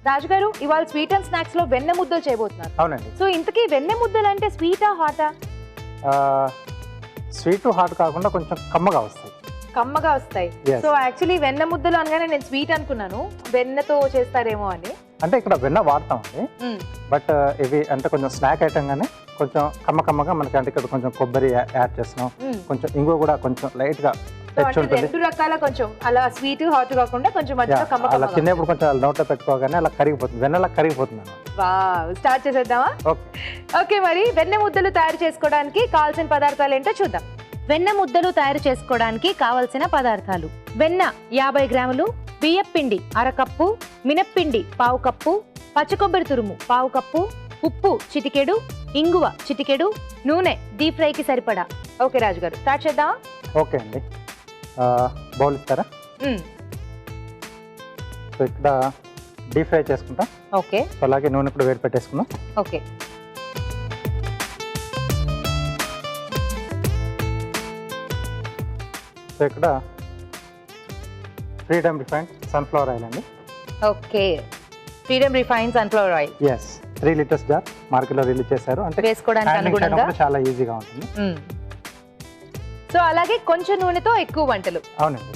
రాజుగారు ఇవాళ sweet and snacks లో వెన్న ముద్దలు చేయబోతున్నారు. అవునండి. సో ఇంతకీ వెన్న ముద్దలు అంటే స్వీటా హాటా? స్వీట్ హాట్ కాకుండా కొంచెం కమ్మగా వస్తాయి. కమ్మగా వస్తాయి. Yes. సో యాక్చువల్లీ వెన్న ముద్దలు అనగానే నేను స్వీట్ అనుకున్నాను, వెన్నతో చేస్తారేమో అని. అంటే ఇక్కడ వెన్న వాడతామండి, బట్ ఇవి అంటే కొంచెం స్నాక్ ఐటమ్ గానే కొంచెం కమ్మగా మనకి, అంటే ఇక్కడ కొంచెం కొబ్బరి యాడ్ చేస్తున్నాం, కొంచెం ఇంగువ కూడా కొంచెం లైట్ గా తెచ్చి ఉంటుంది. రెండు రకాల కొంచెం అలా స్వీట్ హాట్ కాకుండా కొంచెం మధ్యలో అలా కమ్మగా. తినేప్పుడు కొంచెం నోట్లో పెట్టుకోగానే అలా కరిగిపోతుంది, వెన్నలా కరిగిపోతుంది అన్నమాట. వావ్, స్టార్ట్ చేసేద్దామా? ఓకే, మరి వెన్న ముద్దలు తయారు చేసుకోవడానికి కావాల్సిన పదార్థాలు ఏంటో చూద్దాం. వెన్న ముద్దలు తయారు చేసుకోవడానికి కావలసిన పదార్థాలు: వెన్న 50 గ్రాములు, బియ్యపు పిండి 1/2 కప్పు, మినప్పిండి 1/4 కప్పు, పచ్చి కొబ్బరి తురుము 1/4 కప్పు, ఉప్పు చిటికెడు, ఇంగువ చిటికెడు, నూనె డీప్ ఫ్రైకి సరిపడా. ఓకే రాజుగారు, స్టార్ట్ చేద్దామా? ఓకే అండి. బౌల్ ఇస్తారా? సో ఇక్కడ డీప్ ఫ్రై చేసుకుంటాం. ఓకే. సో అలాగే నూనె కూడా వేడి పెట్టేసుకుందాం. ఓకే. సో ఇక్కడ ఫ్రీడమ్ రిఫైన్డ్ సన్ఫ్లవర్ ఆయిల్ అండి. Okay, Freedom refined sunflower oil. Yes, 3 litres jar మార్కెట్లో రిలీజ్ చేశారు, అంటే వేసుకోవడానికి అనుగుణంగా చాలా ఈజీగా ఉంటుంది. సో అలాగే కొంచెం నూనెతో ఎక్కువ వంటలు. అవునండి.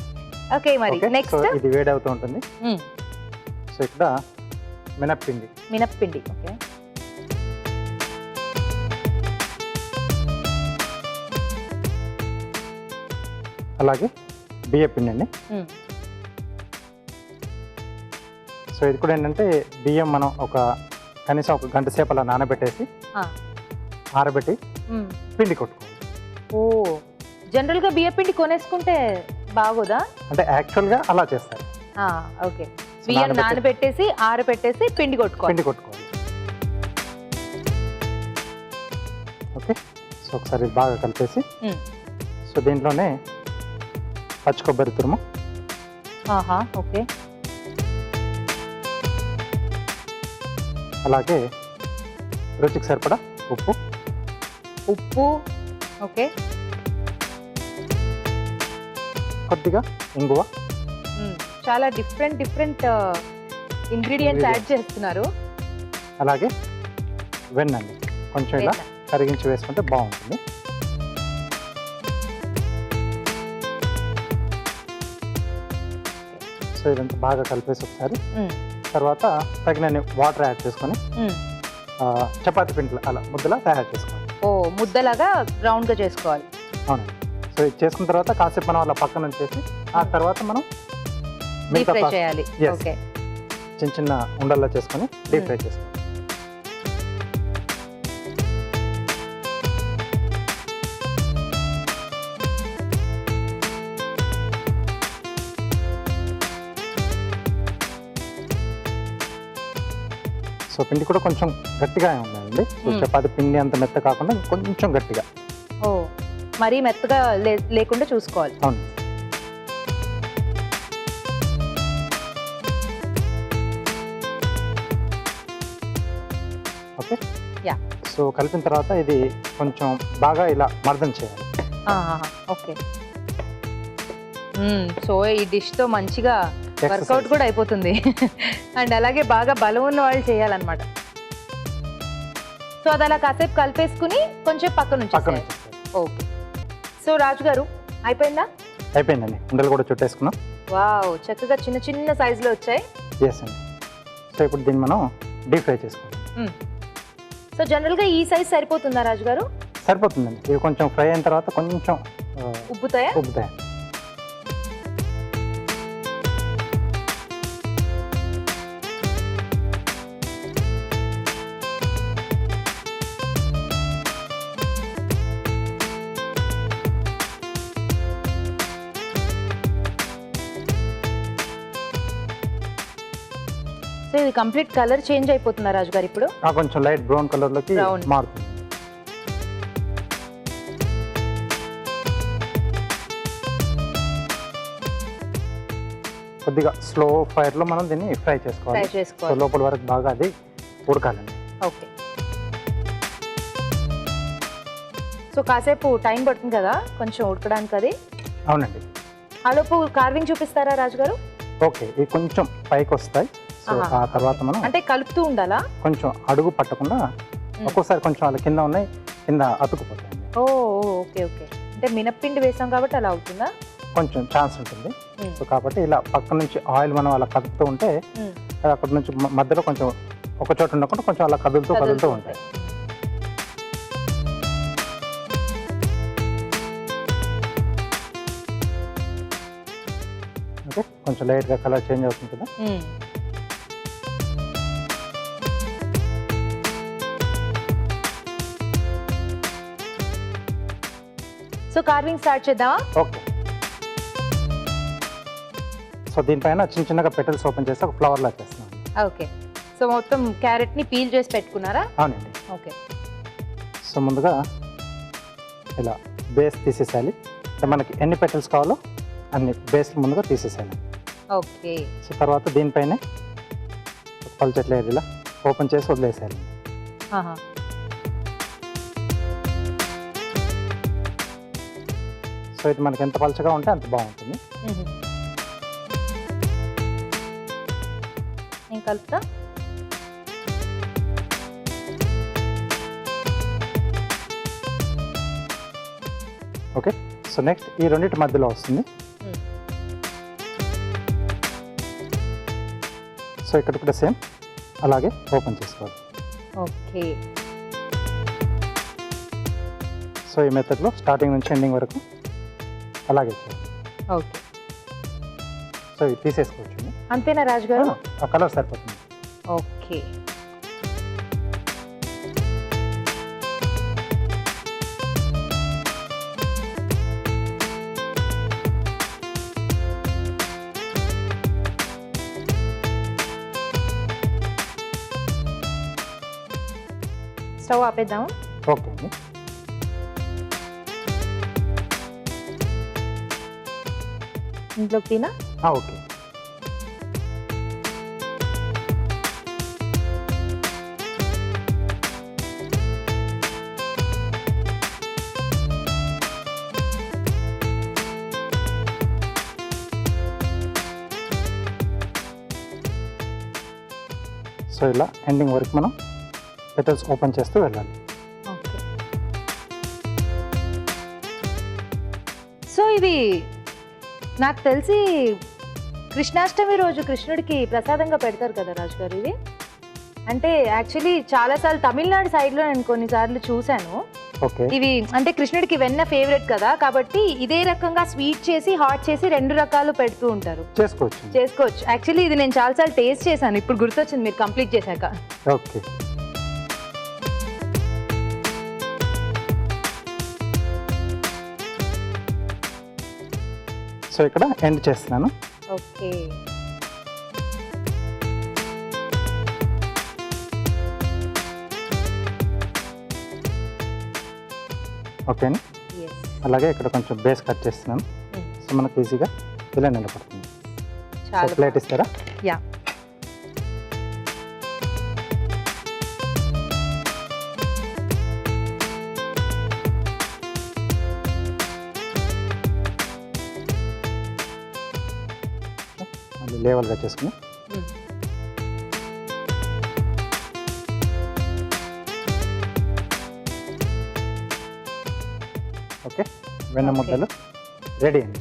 ఓకే, మరి నెక్స్ట్ ఇది వేడి అవుతూ ఉంటుంది. సో ఇక్కడ మినప్పిండి. మినప్పిండి. ఓకే. అలాగే బియ్యపిండి అండి. సో ఇది కూడా ఏంటంటే బియ్యం మనం కనీసం 1 గంట సేపు అలా నానబెట్టేసి ఆరబెట్టి పిండి కొట్టుకోవాలి. ఓ, జనరల్ గా బియ్యపిండి కొనేసుకుంటే బాగోదా? అంటే యాక్చువల్ గా అలా చేస్తారు. ఓకే, బియ్యం నానబెట్టేసి ఆరబెట్టేసి పిండి కొట్టుకోవాలి. ఓకే, సో ఒకసారి బాగా కలిపేసి సో దీంట్లోనే పచ్చి కొబ్బరి తురుము. ఓకే. అలాగే రుచికి సరిపడా ఉప్పు. ఓకే. కొద్దిగా ఇంగువ. చాలా డిఫరెంట్ ఇంగ్రీడియంట్స్ యాడ్ చేస్తున్నారు. అలాగే వెన్న అండి, కొంచెం ఇలా కరిగించి వేసుకుంటే బాగుంటుంది. సో ఇదంతా బాగా కలిపేసి ఒకసారి తర్వాత తగినన్ని వాటర్ యాడ్ చేసుకొని చపాతీ పిండి అలా ముద్దలా తయారు చేసుకోవాలి. ఓ, ముద్దలాగా రౌండ్ గా చేసుకోవాలి. అవునండి. సో ఇది చేసుకున్న తర్వాత కాసేపు మనం అలా పక్కన ఉంచేసి ఆ తర్వాత మనం డీప్ ఫ్రై చేయాలి. ఓకే, చిన్న ఉండల్లా చేసుకొని డీప్ ఫ్రై చేసుకోవాలి. సో పిండి కూడా కొంచెం గట్టిగా ఉండాలండి. సో చపాతి పిండి అంత మెత్త కాకుండా కొంచెం గట్టిగా. ఓ, మరీ మెత్తగా లేకుండా చూసుకోవాలి. అవును. ఓకే. సో కలిపిన తర్వాత ఇది కొంచెం బాగా ఇలా మర్దన చేయాలి. ఓకే. సో ఈ డిష్ తో మంచిగా వర్కౌట్ కూడా అయిపోతుంది అండ్ అలాగే బాగా బలం ఉన్న వాళ్ళు చేయాలన్నమాట. సో అది అలా కాసేపు కలిపేసుకుని కొంచెం పక్కన ఓకే. సో రాజు గారు అయిపోయిందా? అయిపోయిందండి, ఉండలు కూడా చుట్టేసుకున్నాం. వావ్, చక్కగా చిన్న సైజులో వచ్చాయి. ఎస్ అండి. సో ఇప్పుడు దీన్ని మనం డీప్ ఫ్రై చేసుకోవాలి. సో జనరల్గా ఈ సైజ్ సరిపోతుందా రాజు గారు? సరిపోతుందండి. ఇవి కొంచెం ఫ్రై అయిన తర్వాత కొంచెం ఉబ్బుతాయా? సో ఇది కంప్లీట్ కలర్ చేంజ్ అయిపోతుందా రాజు గారు ఇప్పుడు? కొంచెం లైట్ బ్రౌన్ కలర్ లోకి మారుతుంది. కొద్దిగా స్లో ఫైర్ లో మనం దీన్ని ఫ్రై చేసుకోవాలి. సో లోపల వరకు బాగా అది ఉడకాలండి. ఓకే. సో కాసేపు టైం పడుతుంది కదా కొంచెం ఉడకడానికి అది? అవునండి. ఆలోపు కార్వింగ్ చూపిస్తారా రాజు గారు? ఓకే, ఇవి కొంచెం పైకి వస్తాయి. సో ఆ తర్వాత మనం అంటే కలుపుతూ ఉండాలా? కొంచెం అడుగు పట్టకుండా ఒక్కోసారి కొంచెం వాళ్ళ కింద ఉన్నాయి, కింద అతుకుపోతాయండి. ఓ ఓకే ఓకే. అంటే మినప్పిండి వేసాం కాబట్టి అలా అవుతుందా? కొంచెం ఛాన్స్ ఉంటుంది. సో కాబట్టి ఇలా పక్క నుంచి ఆయిల్ మనం అలా కదుపుతూ ఉంటే అది అక్కడ నుంచి మధ్యలో కొంచెం ఒక చోట ఉండకుండా కొంచెం అలా కదులుతూ ఉంటాయి. ఓకే, కొంచెం లైట్గా కలర్ చేంజ్ అవుతుంది కదా. సో కార్వింగ్ స్టార్ట్ చేద్దామా? ఓకే. సో దీనిపైన చిన్న చిన్నగా పెటల్స్ ఓపెన్ చేసి ఒక ఫ్లవర్ లా చేస్తున్నాను. ఓకే. సో మొత్తం క్యారెట్ ని పీల్ చేసి పెట్టుకున్నారా? అవునండి. ఓకే. సో ముందుగా ఇలా బేస్ తీసేసేయాలి. అంటే మనకి ఎన్ని పెటల్స్ కావాలో అన్ని బేస్ ముందుగా తీసేసేయాలి. ఓకే. సో తర్వాత దీనిపైన పల్చటి లేయర్ ఇలా ఓపెన్ చేసి వదిలేసేయాలి. సో ఇది మనకి ఎంత పలచగా ఉంటే అంత బాగుంటుంది. నేను కలుపుతా. ఓకే. సో నెక్స్ట్ ఈ రెండింటి మధ్యలో వస్తుంది. సో ఇక్కడ కూడా సేమ్ అలాగే ఓపెన్ చేసుకోవాలి. ఓకే. సో ఈ మెథడ్లో స్టార్టింగ్ నుంచి ఎండింగ్ వరకు అలాగే చేయాలి. ఓకే. సో ఇది తీసేసుకోవచ్చు. అంతేనా రాజు గారు? ఆ కలర్ సరిపోతుంది. ఓకే. స్టవ్ ఆపేద్దాము. ఓకే అండి. ఇంట్లోకి తినా? ఓకే. సో ఇలా ఎండింగ్ వరకు మనం పెటల్స్ ఓపెన్ చేస్తూ వెళ్ళాలి. ఓకే. సో ఇది నాకు తెలిసి కృష్ణాష్టమి రోజు కృష్ణుడికి ప్రసాదంగా పెడతారు కదా రాజు గారు ఇది? అంటే యాక్చువల్లీ చాలాసార్లు తమిళనాడు సైడ్లో నేను కొన్నిసార్లు చూశాను. ఓకే. ఇవి అంటే కృష్ణుడికి వెన్న ఫేవరెట్ కదా, కాబట్టి ఇదే రకంగా స్వీట్ చేసి హాట్ చేసి రెండు రకాలు పెడుతూ ఉంటారు. చేసుకోవచ్చు. యాక్చువల్లీ ఇది నేను చాలాసార్లు టేస్ట్ చేశాను, ఇప్పుడు గుర్తొచ్చింది మీరు కంప్లీట్ చేశాక. ఓకే. సో ఇక్కడ ఎండ్ చేస్తున్నాను. ఓకే. ఓకే అండి. అలాగే ఇక్కడ కొంచెం బేస్ కట్ చేస్తున్నాను. సో మనకు ఈజీగా ఇలా నిలబడుతుంది. ప్లేట్ ఇస్తారా? యా. మళ్ళీ లేవల్గా చేసుకుని ఓకే. వెన్న ముద్దలు రెడీ అండి.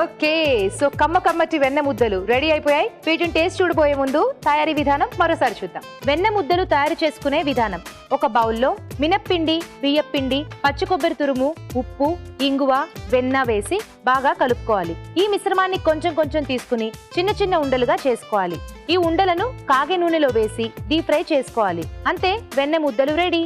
ఓకే. సో కమ్మటి వెన్న ముద్దలు రెడీ అయిపోయాయి. వీటిని టేస్ట్ చూడబోయే ముందు తయారీ విధానం మరోసారి చూద్దాం. వెన్న ముద్దలు తయారు చేసుకునే విధానం: ఒక బౌల్లో మినప్పిండి, బియ్యపిండి, పచ్చి కొబ్బరి తురుము, ఉప్పు, ఇంగువ, వెన్న వేసి బాగా కలుపుకోవాలి. ఈ మిశ్రమాన్ని కొంచెం కొంచెం తీసుకుని చిన్న చిన్న ఉండలుగా చేసుకోవాలి. ఈ ఉండలను కాగే నూనెలో వేసి డీప్ ఫ్రై చేసుకోవాలి. అంతే, వెన్న ముద్దలు రెడీ.